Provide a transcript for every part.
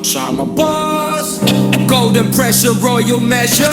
Trauma boss, golden pressure, royal measure.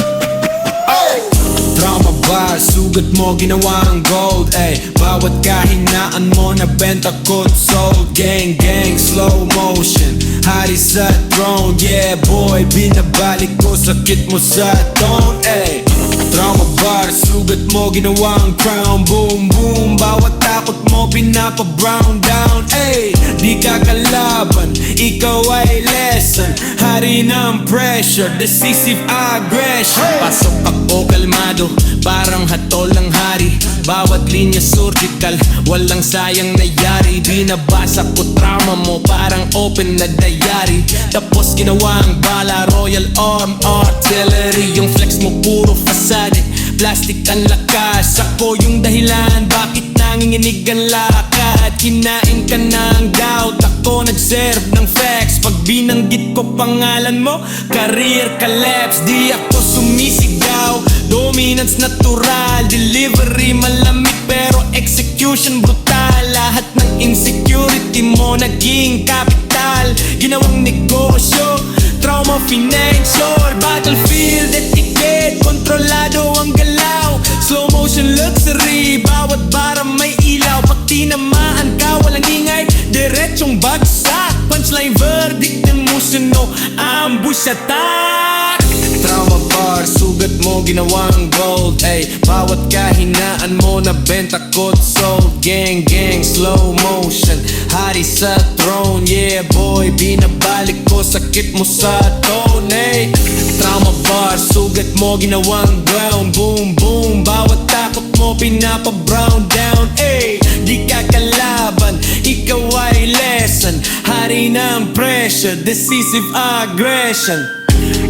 Trauma bar, sugat mo ginawang gold. Ay, bawat kahinaan mo nabenta ko't sold. Gang gang, slow motion, hari sa throne. Yeah boy, binabalik ko, sakit mo sa tone. Ay, trauma bar, sugat mo ginawang crown. Boom boom, bawat takot mo pinapa-brown down. Ay, di ka kalaban, ikaw ay lesson. Hari ng pressure, decisive aggression. Pasok ako kalmado, parang hatol ng hari. Bawat linya surgical, walang sayang nayari. Binabasa ko trauma mo, parang open na diary. Tapos ginawang bala, royal arm artillery. Yung flex mo puro fasade, plastic ang lakas. Ako yung dahilan, bakit nanginginig ang lakad. Kinain ka ng doubt, ako nag-serve ng facts. Pag binanggit ko pangalan mo, career collapse. Di ako sumisigaw, dominance natural. Delivery malamig pero execution brutal. Lahat ng insecurity mo naging capital. Ginawang negosyo, trauma financial. Battlefield etiquette, kontrolado ang galaw. Slow motion luxury, bawat bara may ilaw. Pag tinamaan ka, walang ingay, diretsong bagsak. Punchline verdict ng musuno, ambush attack. Trauma bar, sugat mo ginawang gold. Ay, bawat kahinaan mo nabenta ko't sold. Gang gang, slow motion, hari sa throne. Yeah boy, binabalik ko, sakit mo sa tone. Ay, trauma bar, sugat mo ginawang ground. Boom boom, bawat takot mo pinapa-brown down. Ay, di ka kalaban, ikaw ay lesson. Hari ng pressure, decisive aggression.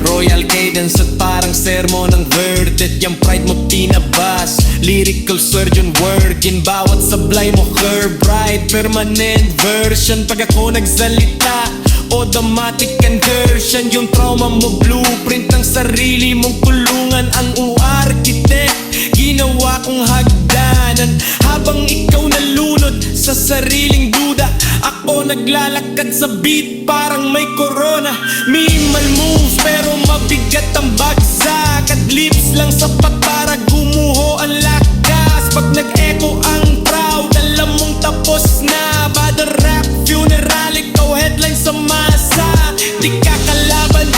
Royal cadence at parang sermon ng verdict. Yung pride mo tinabas, lyrical surgeon working. Bawat sablay mo curve right, permanent version. Pag ako nagsalita, automatic conversion. Yung trauma mo blueprint ng sarili mong kulungan. Ang architect, ginawa kong hagdanan. Habang ikaw nalunod sa sariling duda, ako naglalakad sa beat parang may corona. Minimal moves pero mabigat ang bagsak. At lips lang sapat para gumuho ang lakas. Pag nag-echo ang crowd, alam mong tapos na. Battle rap, funeral, ikaw headline sa masa. Di ka kalaban,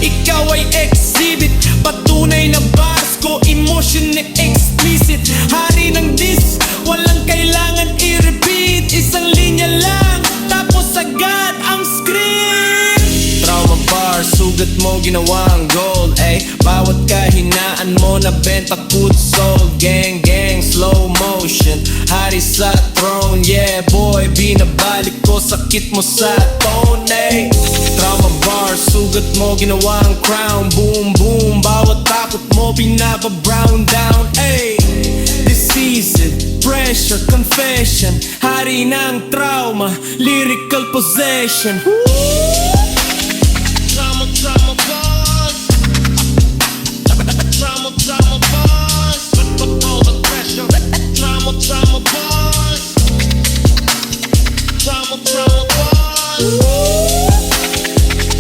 ikaw ay exhibit. Patunay na bars ko, emotion na explicit. Hari ng diss, walang kailangan i-repeat. Isang linya lang, tapos agad ang script. Trauma bar, sugat mo ginawang gold. Ay, bawat kahinaan mo nabenta ko't sold. Gang gang, slow motion, hari sa throne. Yeah boy, binabalik ko, sakit mo sa tone. Ay, trauma bar, sugat mo ginawang crown. Boom boom, bawat takot mo pinapa-brown down. Ay, decisive pressure, confession, hari ng trauma, lyrical possession. Trauma, trauma boss. Trauma, trauma boss. All the pressure. Trauma, trauma boss. Trauma, trauma boss.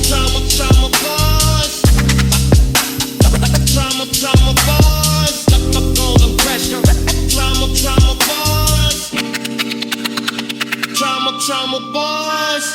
Trauma, trauma boss. Trauma, trauma boss. All the pressure. Trauma, trauma boss. Trauma, trauma boss.